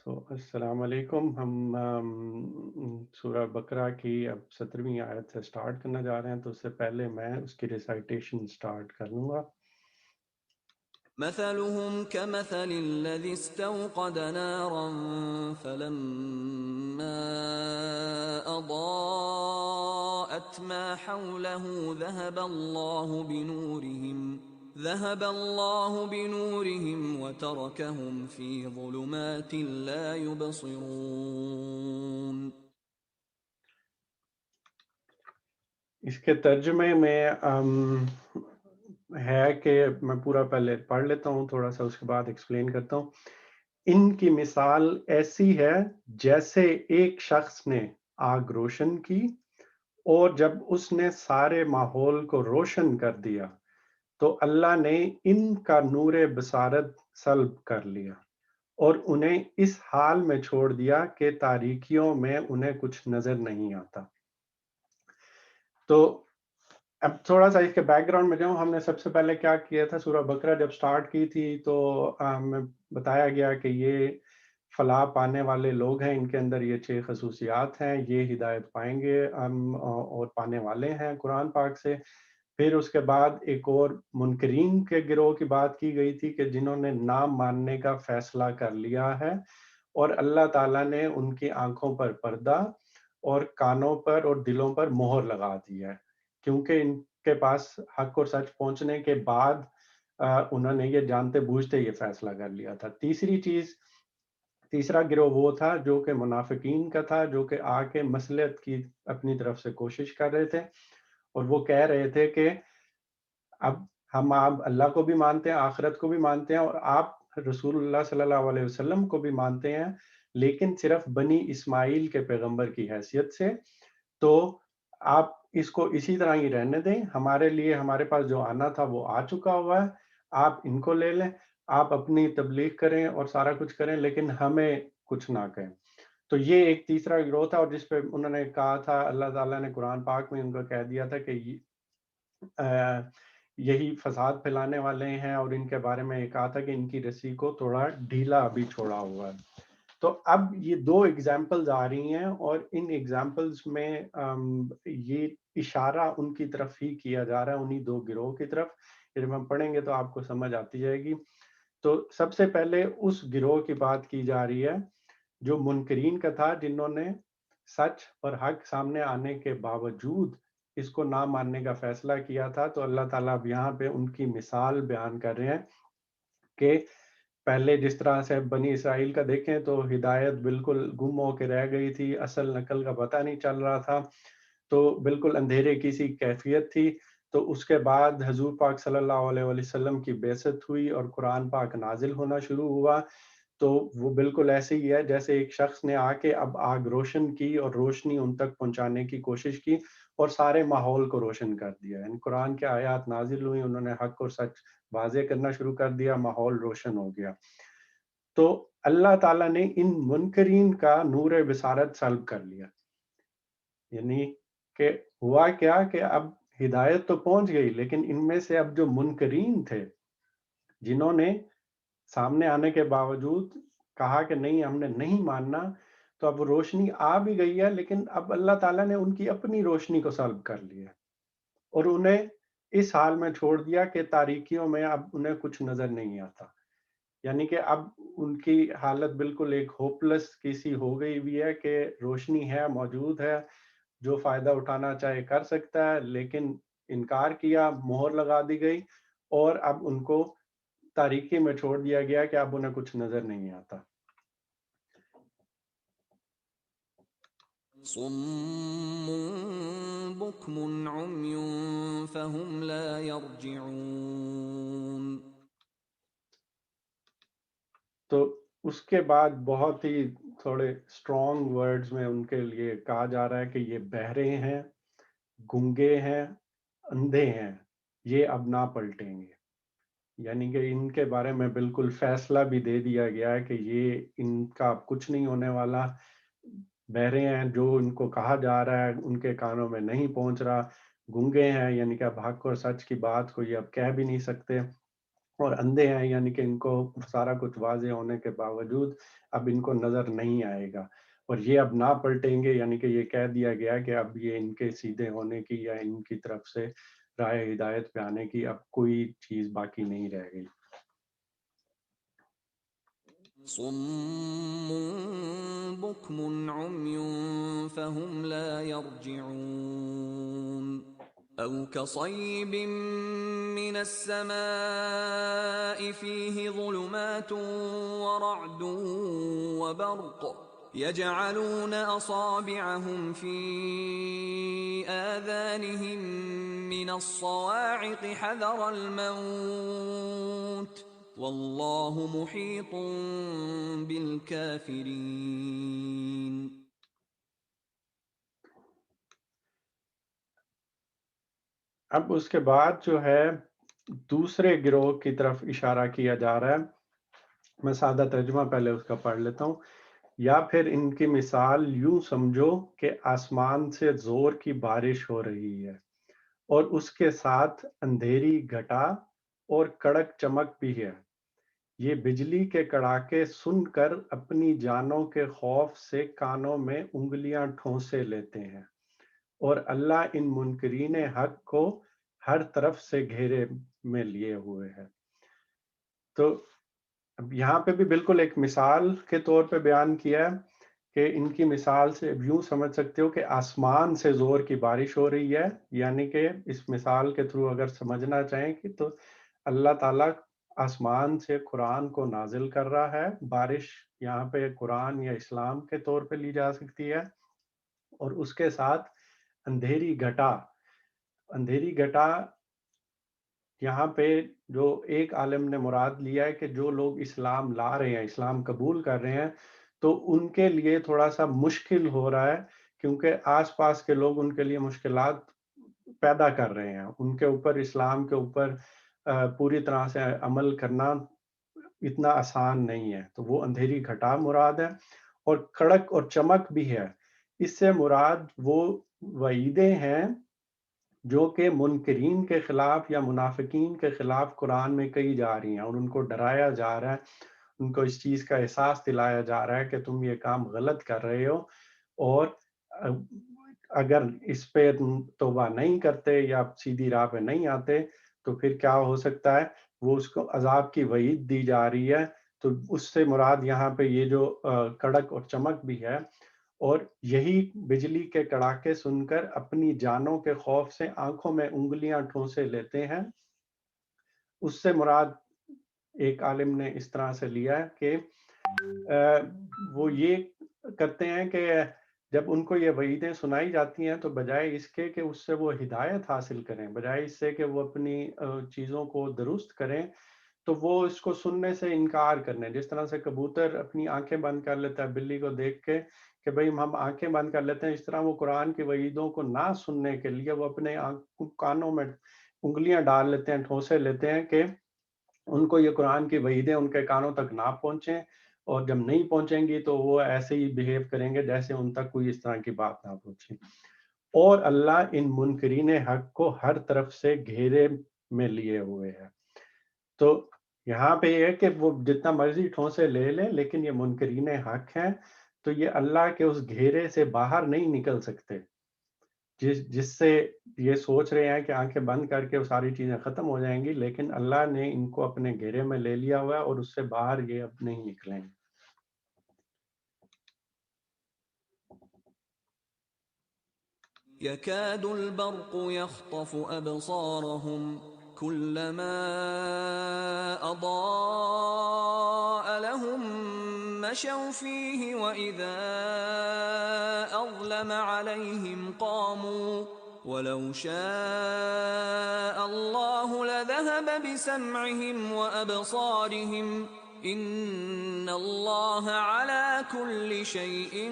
تو السلام علیکم. ہم سورہ بقرہ کی اب 17ویں آیت سے سٹارٹ کرنا جا رہے ہیں، تو اس سے پہلے میں اس کی ریسائٹیشن سٹارٹ کر لوں گا. مثلهم كمثل الذي استوقد نارا فلما أضاءت ما حوله ذهب الله بنورهم وتركهم في ظلمات لا يبصرون. اس کے ترجمے میں ہے کہ میں پورا پہلے پڑھ لیتا ہوں، تھوڑا سا اس کے بعد ایکسپلین کرتا ہوں. ان کی مثال ایسی ہے جیسے ایک شخص نے آگ روشن کی، اور جب اس نے سارے ماحول کو روشن کر دیا تو اللہ نے ان کا نور بصارت سلب کر لیا اور انہیں اس حال میں چھوڑ دیا کہ تاریکیوں میں انہیں کچھ نظر نہیں آتا. تو اب تھوڑا سا اس کے بیک گراؤنڈ میں جاؤں. ہم نے سب سے پہلے کیا کیا تھا، سورہ بقرہ جب سٹارٹ کی تھی تو ہمیں بتایا گیا کہ یہ فلاح پانے والے لوگ ہیں، ان کے اندر یہ 6 خصوصیات ہیں، یہ ہدایت پائیں گے اور پانے والے ہیں قرآن پاک سے. پھر اس کے بعد ایک اور منکرین کے گروہ کی بات کی گئی تھی کہ جنہوں نے نہ ماننے کا فیصلہ کر لیا ہے، اور اللہ تعالیٰ نے ان کی آنکھوں پر پردہ اور کانوں پر اور دلوں پر مہر لگا دی ہے، کیونکہ ان کے پاس حق اور سچ پہنچنے کے بعد انہوں نے یہ جانتے بوجھتے یہ فیصلہ کر لیا تھا. تیسرا گروہ وہ تھا جو کہ منافقین کا تھا، جو کہ آ کے مصلحت کی اپنی طرف سے کوشش کر رہے تھے، اور وہ کہہ رہے تھے کہ اب ہم آپ اللہ کو بھی مانتے ہیں، آخرت کو بھی مانتے ہیں، اور آپ رسول اللہ صلی اللہ علیہ وسلم کو بھی مانتے ہیں، لیکن صرف بنی اسماعیل کے پیغمبر کی حیثیت سے. تو آپ اس کو اسی طرح ہی رہنے دیں، ہمارے لیے ہمارے پاس جو آنا تھا وہ آ چکا ہوا ہے، آپ ان کو لے لیں، آپ اپنی تبلیغ کریں اور سارا کچھ کریں، لیکن ہمیں کچھ نہ کہیں. تو یہ ایک تیسرا گروہ تھا، اور جس پہ انہوں نے کہا تھا، اللہ تعالیٰ نے قرآن پاک میں ان کو کہہ دیا تھا کہ یہی فساد پھیلانے والے ہیں، اور ان کے بارے میں یہ کہا تھا کہ ان کی رسی کو تھوڑا ڈھیلا ابھی چھوڑا ہوا ہے. تو اب یہ 2 ایگزامپلز آ رہی ہیں، اور ان ایگزامپلز میں یہ اشارہ ان کی طرف ہی کیا جا رہا ہے، انہی 2 گروہ کی طرف. جب ہم پڑھیں گے تو آپ کو سمجھ آتی جائے گی. تو سب سے پہلے اس گروہ کی بات کی جا رہی ہے جو منکرین کا تھا، جنہوں نے سچ اور حق سامنے آنے کے باوجود اس کو نہ ماننے کا فیصلہ کیا تھا. تو اللہ تعالیٰ اب یہاں پہ ان کی مثال بیان کر رہے ہیں کہ پہلے جس طرح سے بنی اسرائیل کا دیکھیں تو ہدایت بالکل گم ہو کے رہ گئی تھی، اصل نقل کا پتہ نہیں چل رہا تھا، تو بالکل اندھیرے کی سی کیفیت تھی. تو اس کے بعد حضور پاک صلی اللہ علیہ وسلم کی بعثت ہوئی اور قرآن پاک نازل ہونا شروع ہوا. تو وہ بالکل ایسے ہی ہے جیسے ایک شخص نے آ کے اب آگ روشن کی اور روشنی ان تک پہنچانے کی کوشش کی اور سارے ماحول کو روشن کر دیا. یعنی قرآن کے آیات نازل ہوئی، انہوں نے حق اور سچ واضح کرنا شروع کر دیا، ماحول روشن ہو گیا. تو اللہ تعالیٰ نے ان منکرین کا نور بصارت سلب کر لیا. یعنی کہ ہوا کیا کہ اب ہدایت تو پہنچ گئی، لیکن ان میں سے اب جو منکرین تھے، جنہوں نے سامنے آنے کے باوجود کہا کہ نہیں، ہم نے نہیں ماننا، تو اب روشنی آ بھی گئی ہے، لیکن اب اللہ تعالیٰ نے ان کی اپنی روشنی کو سلب کر لیا اور انہیں اس حال میں چھوڑ دیا کہ تاریکیوں میں اب انہیں کچھ نظر نہیں آتا. یعنی کہ اب ان کی حالت بالکل ایک ہوپلس کی سی ہو گئی ہوئی ہے کہ روشنی ہے، موجود ہے، جو فائدہ اٹھانا چاہے کر سکتا ہے، لیکن انکار کیا، مہر لگا دی گئی، اور اب ان کو تاریکی میں چھوڑ دیا گیا کہ اب انہیں کچھ نظر نہیں آتا. صم بكم عمي فهم لا يرجعون. تو اس کے بعد بہت ہی تھوڑے اسٹرانگ ورڈز میں ان کے لیے کہا جا رہا ہے کہ یہ بہرے ہیں، گنگے ہیں، اندھے ہیں، یہ اب نہ پلٹیں گے. یعنی کہ ان کے بارے میں بالکل فیصلہ بھی دے دیا گیا ہے کہ یہ ان کا کچھ نہیں ہونے والا. بہرے ہیں، جو ان کو کہا جا رہا ہے ان کے کانوں میں نہیں پہنچ رہا. گنگے ہیں، یعنی کہ اب حق اور سچ کی بات کو یہ اب کہہ بھی نہیں سکتے. اور اندھے ہیں، یعنی کہ ان کو سارا کچھ واضح ہونے کے باوجود اب ان کو نظر نہیں آئے گا، اور یہ اب نہ پلٹیں گے، یعنی کہ یہ کہہ دیا گیا کہ اب یہ ان کے سیدھے ہونے کی یا ان کی طرف سے راہ ہدایت پہ آنے کی اب کوئی چیز باقی نہیں رہ گئی۔ صم بكم عمي فهم لا يرجعون أو كصيب من السماء فيه ظلمات ورعد وبرق يجعلون أصابعهم في آذانهم من الصواعق حذر الموت واللہ محیط بالکافرین۔ اب اس کے بعد جو ہے دوسرے گروہ کی طرف اشارہ کیا جا رہا ہے، میں سادہ ترجمہ پہلے اس کا پڑھ لیتا ہوں۔ یا پھر ان کی مثال یوں سمجھو کہ آسمان سے زور کی بارش ہو رہی ہے اور اس کے ساتھ اندھیری گھٹا اور کڑک چمک بھی ہے، یہ بجلی کے کڑاکے سن کر اپنی جانوں کے خوف سے کانوں میں انگلیاں ٹھونسے لیتے ہیں، اور اللہ ان منکرین حق کو ہر طرف سے گھیرے میں لیے ہوئے ہے۔ تو اب یہاں پہ بھی بالکل ایک مثال کے طور پہ بیان کیا ہے کہ ان کی مثال سے یوں سمجھ سکتے ہو کہ آسمان سے زور کی بارش ہو رہی ہے، یعنی کہ اس مثال کے تھرو اگر سمجھنا چاہیں کہ تو اللہ تعالیٰ آسمان سے قرآن کو نازل کر رہا ہے۔ بارش یہاں پہ قرآن یا اسلام کے طور پہ لی جا سکتی ہے، اور اس کے ساتھ اندھیری گھٹا۔ اندھیری گھٹا یہاں پہ جو ایک عالم نے مراد لیا ہے کہ جو لوگ اسلام لا رہے ہیں، اسلام قبول کر رہے ہیں، تو ان کے لیے تھوڑا سا مشکل ہو رہا ہے، کیونکہ آس پاس کے لوگ ان کے لیے مشکلات پیدا کر رہے ہیں، ان کے اوپر اسلام کے اوپر پوری طرح سے عمل کرنا اتنا آسان نہیں ہے۔ تو وہ اندھیری گھٹا مراد ہے، اور کڑک اور چمک بھی ہے۔ اس سے مراد وہ وعیدیں ہیں جو کہ منکرین کے خلاف یا منافقین کے خلاف قرآن میں کہی جا رہی ہیں، اور ان کو ڈرایا جا رہا ہے، ان کو اس چیز کا احساس دلایا جا رہا ہے کہ تم یہ کام غلط کر رہے ہو، اور اگر اس پہ توبہ نہیں کرتے یا سیدھی راہ پہ نہیں آتے تو پھر کیا ہو سکتا ہے، وہ اس کو عذاب کی وعید دی جا رہی ہے۔ تو اس سے مراد یہاں پہ یہ جو کڑک اور چمک بھی ہے، اور یہی بجلی کے کڑاکے سن کر اپنی جانوں کے خوف سے آنکھوں میں انگلیاں ٹھونسے لیتے ہیں۔ اس سے مراد ایک عالم نے اس طرح سے لیا ہے کہ وہ یہ کرتے ہیں کہ جب ان کو یہ وعیدیں سنائی جاتی ہیں تو بجائے اس کے کہ اس سے وہ ہدایت حاصل کریں، بجائے اس سے کہ وہ اپنی چیزوں کو درست کریں، تو وہ اس کو سننے سے انکار کرنے، جس طرح سے کبوتر اپنی آنکھیں بند کر لیتا ہے بلی کو دیکھ کے کہ بھئی ہم آنکھیں بند کر لیتے ہیں، اس طرح وہ قرآن کی وعیدوں کو نہ سننے کے لیے وہ اپنے کانوں میں انگلیاں ڈال لیتے ہیں، ٹھونسے لیتے ہیں کہ ان کو یہ قرآن کی وعیدیں ان کے کانوں تک نہ پہنچیں، اور جب نہیں پہنچیں گی تو وہ ایسے ہی بیہیو کریں گے جیسے ان تک کوئی اس طرح کی بات نہ پہنچے۔ اور اللہ ان منکرین حق کو ہر طرف سے گھیرے میں لیے ہوئے ہے۔ تو یہاں پہ یہ ہے کہ وہ جتنا مرضی ٹھونسے لے لیں، لیکن یہ منکرین حق ہیں، تو یہ اللہ کے اس گھیرے سے باہر نہیں نکل سکتے، جس سے یہ سوچ رہے ہیں کہ آنکھیں بند کر کے وہ ساری چیزیں ختم ہو جائیں گی، لیکن اللہ نے ان کو اپنے گھیرے میں لے لیا ہوا ہے، اور اس سے باہر یہ اب نہیں نکلیں گے۔ يكاد البرق يخطف أبصارهم كلما أضاء لهم مشوا فيه وإذا أظلم عليهم قاموا ولو شاء الله لذهب بسمعهم وأبصارهم إن الله على كل شيء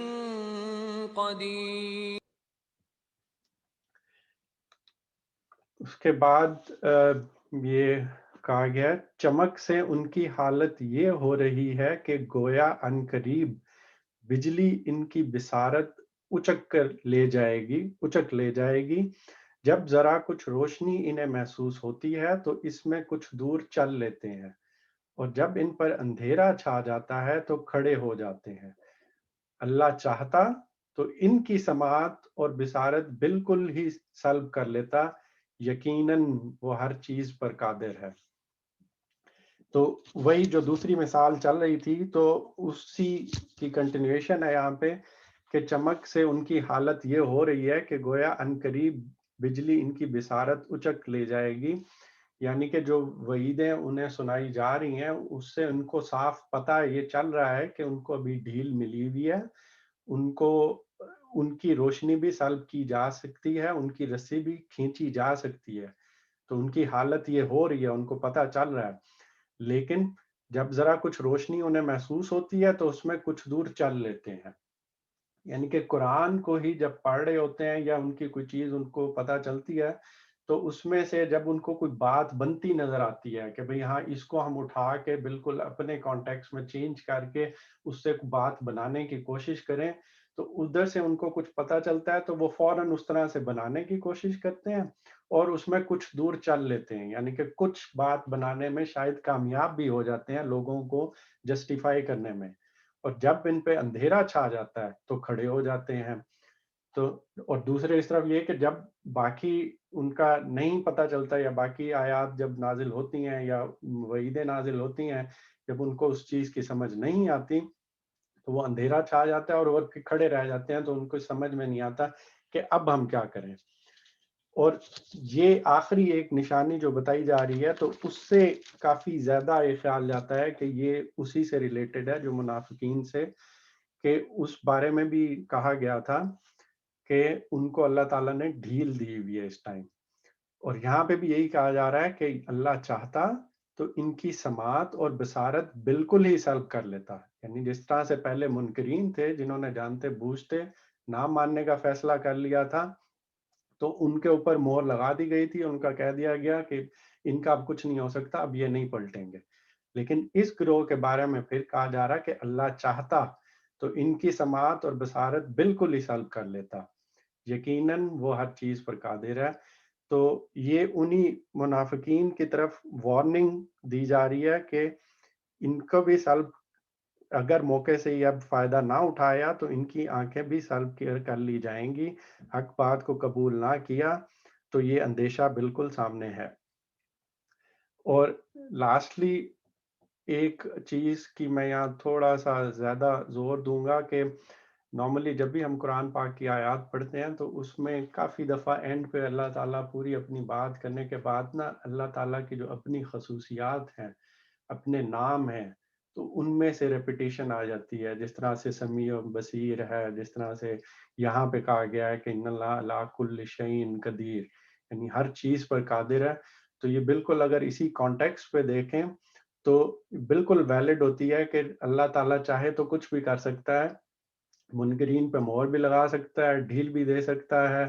قدير۔ اس کے بعد یہ کہا گیا چمک سے ان کی حالت یہ ہو رہی ہے کہ گویا عنقریب بجلی ان کی بصارت اچک لے جائے گی، جب ذرا کچھ روشنی انہیں محسوس ہوتی ہے تو اس میں کچھ دور چل لیتے ہیں، اور جب ان پر اندھیرا چھا جاتا ہے تو کھڑے ہو جاتے ہیں۔ اللہ چاہتا تو ان کی سماعت اور بصارت بالکل ہی سلب کر لیتا، یقیناً وہ ہر چیز پر قادر ہے۔ تو وہی جو دوسری مثال چل رہی تھی تو اسی کی کنٹینیویشن ہے یہاں پہ، کہ چمک سے ان کی حالت یہ ہو رہی ہے کہ گویا عنقریب بجلی ان کی بصارت اچک لے جائے گی، یعنی کہ جو وعیدیں انہیں سنائی جا رہی ہیں اس سے ان کو صاف پتہ یہ چل رہا ہے کہ ان کو ابھی ڈھیل ملی ہوئی ہے، ان کو ان کی روشنی بھی سلب کی جا سکتی ہے، ان کی رسی بھی کھینچی جا سکتی ہے، تو ان کی حالت یہ ہو رہی ہے، ان کو پتہ چل رہا ہے۔ لیکن جب ذرا کچھ روشنی انہیں محسوس ہوتی ہے تو اس میں کچھ دور چل لیتے ہیں، یعنی کہ قرآن کو ہی جب پڑھ رہے ہوتے ہیں یا ان کی کوئی چیز ان کو پتہ چلتی ہے تو اس میں سے جب ان کو کوئی بات بنتی نظر آتی ہے کہ بھئی ہاں اس کو ہم اٹھا کے بالکل اپنے کانٹیکس میں چینج کر کے اس سے بات بنانے کی کوشش کریں، تو ادھر سے ان کو کچھ پتہ چلتا ہے تو وہ فوراً اس طرح سے بنانے کی کوشش کرتے ہیں اور اس میں کچھ دور چل لیتے ہیں، یعنی کہ کچھ بات بنانے میں شاید کامیاب بھی ہو جاتے ہیں لوگوں کو جسٹیفائی کرنے میں، اور جب ان پہ اندھیرا چھا جاتا ہے تو کھڑے ہو جاتے ہیں۔ تو اور دوسرے اس طرف یہ کہ جب باقی ان کا نہیں پتہ چلتا یا باقی آیات جب نازل ہوتی ہیں یا وعیدیں نازل ہوتی ہیں، جب ان کو اس چیز کی سمجھ نہیں آتی تو وہ اندھیرا چھا جاتا ہے اور وہ کھڑے رہ جاتے ہیں، تو ان کو سمجھ میں نہیں آتا کہ اب ہم کیا کریں۔ اور یہ آخری ایک نشانی جو بتائی جا رہی ہے تو اس سے کافی زیادہ یہ خیال جاتا ہے کہ یہ اسی سے ریلیٹڈ ہے جو منافقین سے، کہ اس بارے میں بھی کہا گیا تھا کہ ان کو اللہ تعالیٰ نے ڈھیل دی ہوئی ہے اس ٹائم، اور یہاں پہ بھی یہی کہا جا رہا ہے کہ اللہ چاہتا تو ان کی سماعت اور بصارت بالکل ہی سلب کر لیتا، یعنی جس طرح سے پہلے منکرین تھے جنہوں نے جانتے بوجھتے نہ ماننے کا فیصلہ کر لیا تھا تو ان کے اوپر مہر لگا دی گئی تھی، ان کا کہہ دیا گیا کہ ان کا اب کچھ نہیں ہو سکتا، اب یہ نہیں پلٹیں گے۔ لیکن اس گروہ کے بارے میں پھر کہا جا رہا ہے کہ اللہ چاہتا تو ان کی سماعت اور بصارت بالکل ہی سلب کر لیتا، یقیناً وہ ہر چیز پر قادر ہے۔ تو یہ انہی منافقین کی طرف وارننگ دی جا رہی ہے کہ ان کو بھی سلب، اگر موقع سے یہ اب فائدہ نہ اٹھایا تو ان کی آنکھیں بھی سلب کر لی جائیں گی، حق بات کو قبول نہ کیا تو یہ اندیشہ بالکل سامنے ہے۔ اور لاسٹلی ایک چیز کی میں یہاں تھوڑا سا زیادہ زور دوں گا کہ نارملی جب بھی ہم قرآن پاک کی آیات پڑھتے ہیں تو اس میں کافی دفعہ اینڈ پہ اللہ تعالیٰ پوری اپنی بات کرنے کے بعد نا اللہ تعالیٰ کی جو اپنی خصوصیات ہیں، اپنے نام ہیں، تو ان میں سے ریپیٹیشن آ جاتی ہے، جس طرح سے سمیع و بصیر ہے، جس طرح سے یہاں پہ کہا گیا ہے کہ ان اللہ علی کل شیء قدیر، یعنی ہر چیز پر قادر ہے۔ تو یہ بالکل اگر اسی کانٹیکس پہ دیکھیں تو بالکل ویلڈ ہوتی ہے کہ اللہ تعالیٰ چاہے تو کچھ بھی کر سکتا ہے، منکرین پہ مہر بھی لگا سکتا ہے، ڈھیل بھی دے سکتا ہے،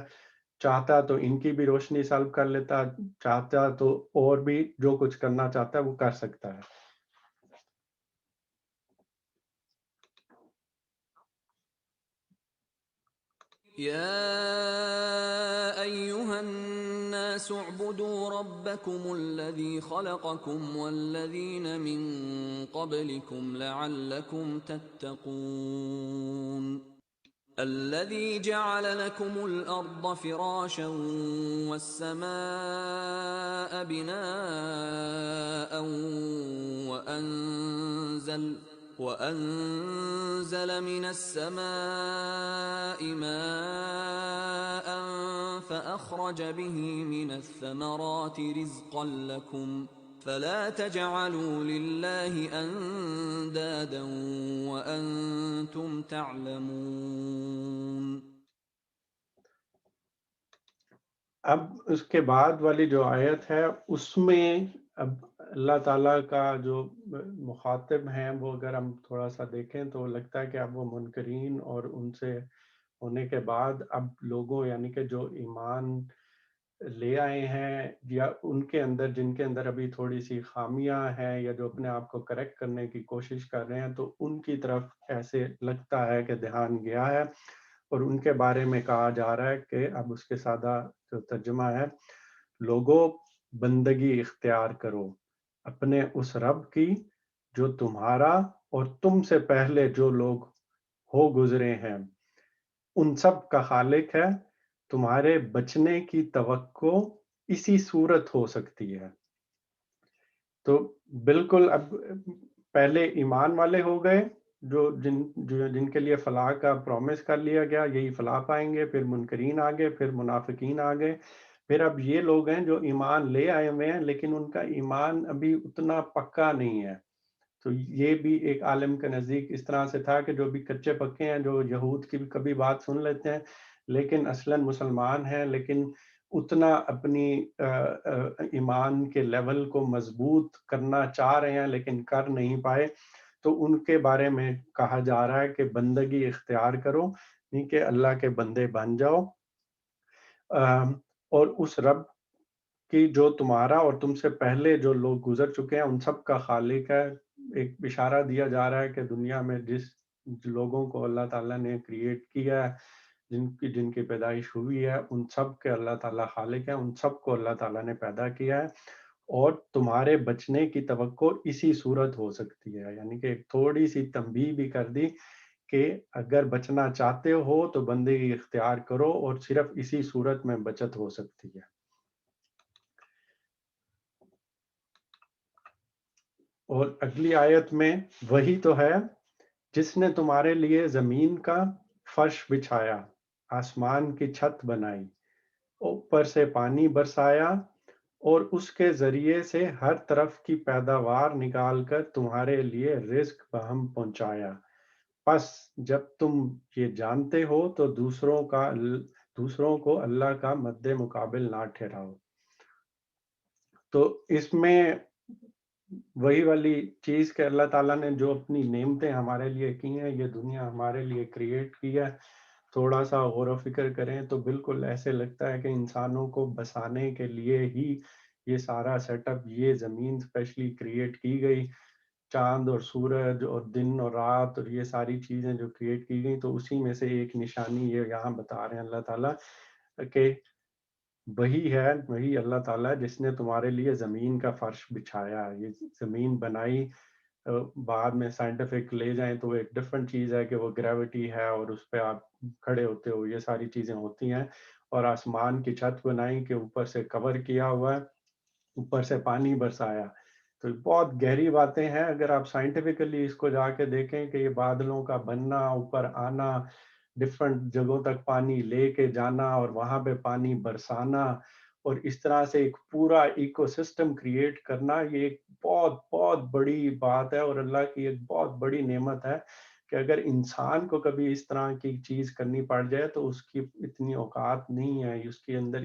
چاہتا تو ان کی بھی روشنی سلب کر لیتا، چاہتا تو اور بھی جو کچھ کرنا چاہتا ہے وہ کر سکتا ہے۔ يا أيها الناس اعبدوا ربكم الذي خلقكم والذين من قبلكم لعلكم تتقون الذي جعل لكم الأرض فراشا والسماء بناء وأنزل من السماء ماء فأخرج به من الثمرات رزقا لكم فلا تجعلوا لله أندادا وأنتم تعلمون۔ اب اس کے بعد والی جو آیت ہے اس میں اب اللہ تعالیٰ کا جو مخاطب ہیں وہ اگر ہم تھوڑا سا دیکھیں تو لگتا ہے کہ اب وہ منکرین اور ان سے ہونے کے بعد اب لوگوں یعنی کہ جو ایمان لے آئے ہیں یا ان کے اندر جن کے اندر ابھی تھوڑی سی خامیاں ہیں یا جو اپنے آپ کو کریکٹ کرنے کی کوشش کر رہے ہیں تو ان کی طرف ایسے لگتا ہے کہ دھیان گیا ہے، اور ان کے بارے میں کہا جا رہا ہے کہ اب اس کے سادہ جو ترجمہ ہے، لوگوں بندگی اختیار کرو اپنے اس رب کی جو تمہارا اور تم سے پہلے جو لوگ ہو گزرے ہیں ان سب کا خالق ہے، تمہارے بچنے کی توقع اسی صورت ہو سکتی ہے۔ تو بالکل اب پہلے ایمان والے ہو گئے جن کے لیے فلاح کا پرومس کر لیا گیا، یہی فلاح پائیں گے، پھر منکرین آگے، پھر منافقین آگے، پھر اب یہ لوگ ہیں جو ایمان لے آئے ہوئے ہیں لیکن ان کا ایمان ابھی اتنا پکا نہیں ہے۔ تو یہ بھی ایک عالم کے نزدیک اس طرح سے تھا کہ جو بھی کچے پکے ہیں، جو یہود کی بھی کبھی بات سن لیتے ہیں لیکن اصلاً مسلمان ہیں، لیکن اتنا اپنی ایمان کے لیول کو مضبوط کرنا چاہ رہے ہیں لیکن کر نہیں پائے، تو ان کے بارے میں کہا جا رہا ہے کہ بندگی اختیار کرو، نہیں کہ اللہ کے بندے بن جاؤ، اور اس رب کہ جو تمہارا اور تم سے پہلے جو لوگ گزر چکے ہیں ان سب کا خالق ہے۔ ایک اشارہ دیا جا رہا ہے کہ دنیا میں جس لوگوں کو اللہ تعالیٰ نے کریٹ کیا ہے، جن کی پیدائش ہوئی ہے، ان سب کے اللہ تعالیٰ خالق ہیں، ان سب کو اللہ تعالیٰ نے پیدا کیا ہے، اور تمہارے بچنے کی توقع اسی صورت ہو سکتی ہے۔ یعنی کہ ایک تھوڑی سی تنبیہ بھی کر دی کہ اگر بچنا چاہتے ہو تو بندگی اختیار کرو، اور صرف اسی صورت میں بچت ہو سکتی ہے۔ اور اگلی آیت میں وہی تو ہے جس نے تمہارے لیے زمین کا فرش بچھایا، آسمان کی چھت بنائی، اوپر سے پانی برسایا، اور اس کے ذریعے سے ہر طرف کی پیداوار نکال کر تمہارے لیے رزق بہم پہنچایا۔ پس جب تم یہ جانتے ہو تو دوسروں کو اللہ کا مد مقابل نہ ٹھہراؤ۔ تو اس میں وہی والی چیز کہ اللہ تعالیٰ نے جو اپنی نعمتیں ہمارے لیے کی ہیں، یہ دنیا ہمارے لیے کریٹ کی ہے، تھوڑا سا غور و فکر کریں تو بالکل ایسے لگتا ہے کہ انسانوں کو بسانے کے لیے ہی یہ سارا سیٹ اپ، یہ زمین اسپیشلی کریٹ کی گئی، چاند اور سورج اور دن اور رات اور یہ ساری چیزیں جو کریٹ کی گئی، تو اسی میں سے ایک نشانی یہ یہاں بتا رہے ہیں اللہ تعالیٰ کہ وہی اللہ تعالیٰ جس نے تمہارے لیے زمین کا فرش بچھایا، یہ زمین بنائی۔ بعد میں سائنٹیفک لے جائیں تو ایک ڈفرنٹ چیز ہے کہ وہ گریوٹی ہے اور اس پہ آپ کھڑے ہوتے ہو، یہ ساری چیزیں ہوتی ہیں، اور آسمان کی چھت بنائی کہ اوپر سے کور کیا ہوا ہے، اوپر سے پانی برسایا۔ تو بہت گہری باتیں ہیں، اگر آپ سائنٹیفکلی اس کو جا کے دیکھیں کہ یہ بادلوں کا بننا، اوپر آنا، ڈفرنٹ جگہوں تک پانی لے کے جانا اور وہاں پہ پانی برسانا، اور اس طرح سے ایک پورا ایکو سسٹم کریٹ کرنا، یہ ایک بہت بہت بڑی بات ہے، اور اللہ کی ایک بہت بڑی نعمت ہے کہ اگر انسان کو کبھی اس طرح کی چیز کرنی پڑ جائے تو اس کی اتنی اوقات نہیں ہے، اس کے اندر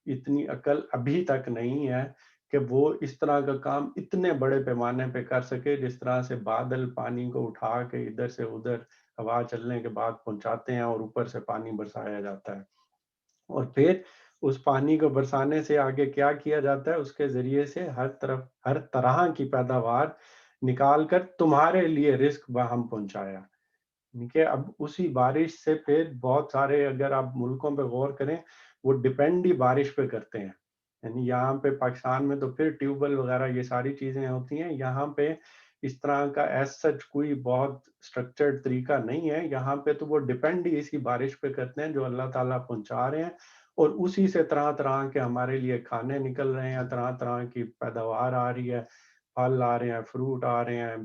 اتنی عقل ابھی تک نہیں ہے کہ وہ اس طرح کا کام اتنے بڑے پیمانے پہ کر سکے، جس طرح سے بادل پانی کو اٹھا کے ادھر سے ادھر ہوا چلنے کے بعد پہنچاتے ہیں اور اوپر سے پانی برسایا جاتا ہے، اور پھر اس پانی کو برسانے سے آگے کیا کیا جاتا ہے، اس کے ذریعے سے ہر طرح کی پیداوار نکال کر تمہارے لیے رزق بہم پہنچایا۔ کہ اب اسی بارش سے پھر بہت سارے، اگر آپ ملکوں پہ غور کریں، وہ ڈپینڈ ہی بارش پہ کرتے ہیں، یعنی یہاں پہ پاکستان میں تو پھر ٹیوب ویل وغیرہ یہ ساری چیزیں ہوتی ہیں، یہاں پہ اس طرح کا ایز سچ کوئی بہت اسٹرکچرڈ طریقہ نہیں ہے، یہاں پہ تو وہ ڈپینڈ ہی اسی بارش پہ کرتے ہیں جو اللہ تعالیٰ پہنچا رہے ہیں، اور اسی سے طرح طرح کے ہمارے لیے کھانے نکل رہے ہیں، طرح طرح کی پیداوار آ رہی ہے، پھل آ رہے ہیں، فروٹ آ رہے ہیں،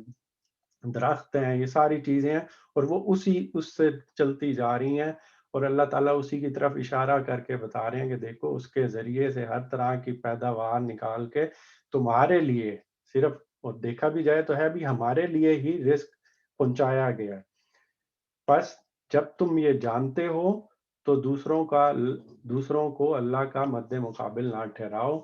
درخت ہیں، یہ ساری چیزیں ہیں، اور وہ اس سے چلتی جا رہی ہیں، اور اللہ تعالیٰ اسی کی طرف اشارہ کر کے بتا رہے ہیں کہ دیکھو اس کے ذریعے سے ہر طرح کی پیداوار نکال کے تمہارے لیے صرف، اور دیکھا بھی جائے تو ہے بھی ہمارے لیے ہی رزق پہنچایا گیا ہے۔ بس جب تم یہ جانتے ہو تو دوسروں کو اللہ کا مد مقابل نہ ٹھہراؤ،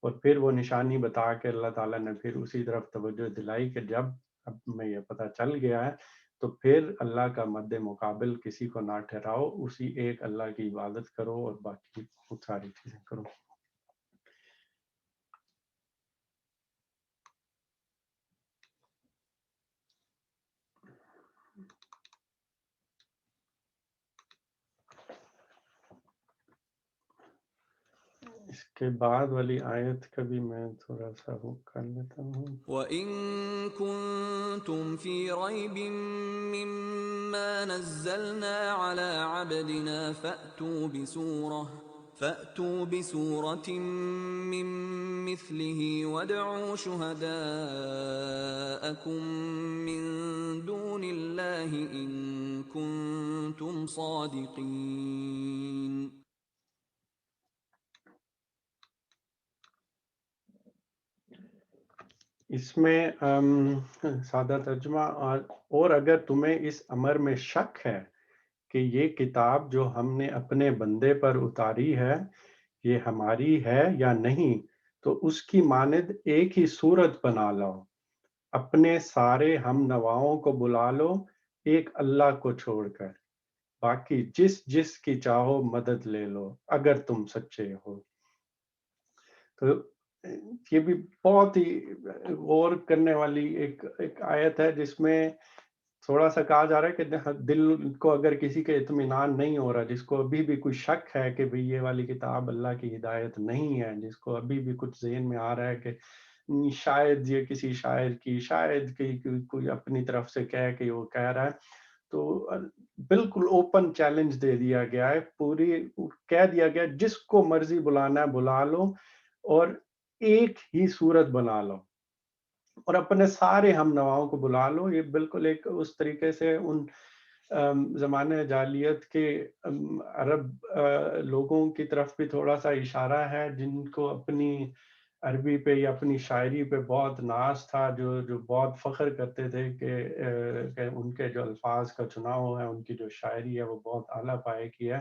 اور پھر وہ نشانی بتا کے اللہ تعالیٰ نے پھر اسی طرف توجہ دلائی کہ جب اب میں یہ پتہ چل گیا ہے تو پھر اللہ کا مد مقابل کسی کو نہ ٹھہراؤ، اسی ایک اللہ کی عبادت کرو اور باقی بہت ساری چیزیں کرو۔ کے بعد والی آیت کا بھی میں تھوڑا سا وہ کر لیتا ہوں. وَإِن كُنتُمْ فِي رَيْبٍ مِّمَّا نَزَّلْنَا عَلَىٰ عَبْدِنَا فَأْتُوا بِسُورَةٍ مِّن مِّثْلِهِ وَادْعُوا شُهَدَاءَكُم مِّن دُونِ اللَّهِ إِن كُنتُمْ صَادِقِينَ. اس میں سادہ ترجمہ اور اگر تمہیں اس امر میں شک ہے کہ یہ کتاب جو ہم نے اپنے بندے پر اتاری ہے یہ ہماری ہے یا نہیں تو اس کی مانند ایک ہی صورت بنا لو، اپنے سارے ہم نواؤں کو بلا لو ایک اللہ کو چھوڑ کر، باقی جس کی چاہو مدد لے لو اگر تم سچے ہو. تو یہ بھی بہت ہی غور کرنے والی ایک آیت ہے جس میں تھوڑا سا کہا جا رہا ہے کہ دل کو اگر کسی کے اطمینان نہیں ہو رہا، جس کو ابھی بھی کوئی شک ہے کہ بھئی یہ والی کتاب اللہ کی ہدایت نہیں ہے، جس کو ابھی بھی کچھ ذہن میں آ رہا ہے کہ شاید یہ کسی شاعر کی، شاید کوئی اپنی طرف سے کہہ کہ وہ کہہ رہا ہے، تو بالکل اوپن چیلنج دے دیا گیا ہے، پوری کہہ دیا گیا جس کو مرضی بلانا ہے بلا لو اور ایک ہی صورت بنا لو اور اپنے سارے ہم نواؤں کو بلا لو. یہ بالکل ایک اس طریقے سے ان زمانے جاہلیت کے عرب لوگوں کی طرف بھی تھوڑا سا اشارہ ہے جن کو اپنی عربی پہ یا اپنی شاعری پہ بہت ناز تھا، جو بہت فخر کرتے تھے کہ ان کے جو الفاظ کا چناؤ ہے، ان کی جو شاعری ہے وہ بہت اعلیٰ پائے کی ہے.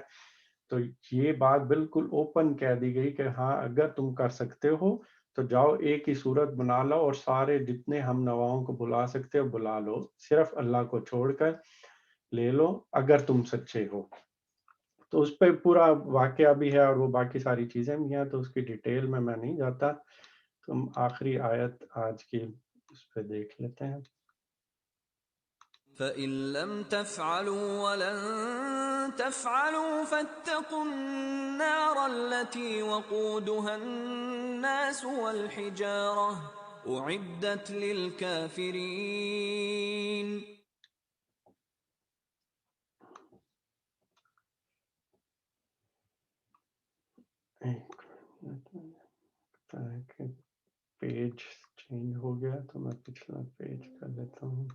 تو یہ بات بالکل اوپن کہہ دی گئی کہ ہاں اگر تم کر سکتے ہو تو جاؤ ایک ہی صورت بنا لو اور سارے جتنے ہم نواؤں کو بلا سکتے ہو بلا لو، صرف اللہ کو چھوڑ کر لے لو اگر تم سچے ہو. تو اس پہ پورا واقعہ بھی ہے اور وہ باقی ساری چیزیں بھی ہیں، تو اس کی ڈیٹیل میں نہیں جاتا. ہم آخری آیت آج کی اس پہ دیکھ لیتے ہیں. فَإِن لَّمْ تَفْعَلُوا وَلَن تَفْعَلُوا فَاتَّقُوا النَّارَ الَّتِي وَقُودُهَا النَّاسُ وَالْحِجَارَةُ أُعِدَّتْ لِلْكَافِرِينَ. پیج چینج ہو گیا تو میں پچھلا پیج کر لیتا ہوں.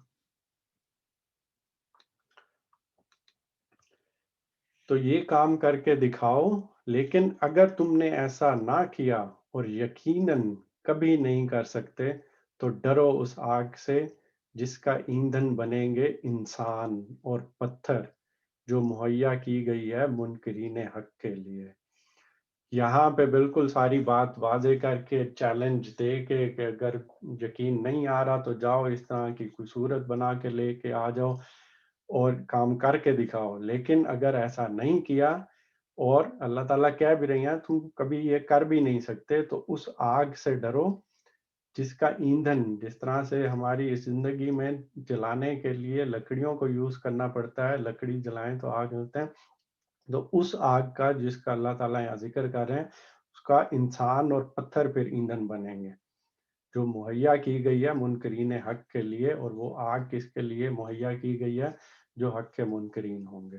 تو یہ کام کر کے دکھاؤ، لیکن اگر تم نے ایسا نہ کیا اور یقیناً کبھی نہیں کر سکتے تو ڈرو اس آگ سے جس کا ایندھن بنیں گے انسان اور پتھر، جو مہیا کی گئی ہے منکرین حق کے لیے. یہاں پہ بالکل ساری بات واضح کر کے چیلنج دے کے کہ اگر یقین نہیں آ رہا تو جاؤ اس طرح کی کوئی صورت بنا کے لے کے آ جاؤ اور کام کر کے دکھاؤ. لیکن اگر ایسا نہیں کیا اور اللہ تعالیٰ کہہ بھی رہی ہیں تم کبھی یہ کر بھی نہیں سکتے تو اس آگ سے ڈرو جس کا ایندھن، جس طرح سے ہماری اس زندگی میں جلانے کے لیے لکڑیوں کو یوز کرنا پڑتا ہے، لکڑی جلائیں تو آگ ہوتے ہیں، تو اس آگ کا جس کا اللہ تعالیٰ یہاں ذکر کر رہے ہیں اس کا انسان اور پتھر پھر ایندھن بنیں گے، جو مہیا کی گئی ہے منکرین حق کے لیے. اور وہ آگ کس کے لیے مہیا کی گئی ہے؟ جو حق کے منکرین ہوں گے.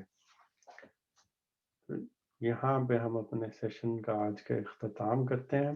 یہاں پہ ہم اپنے سیشن کا آج کا اختتام کرتے ہیں.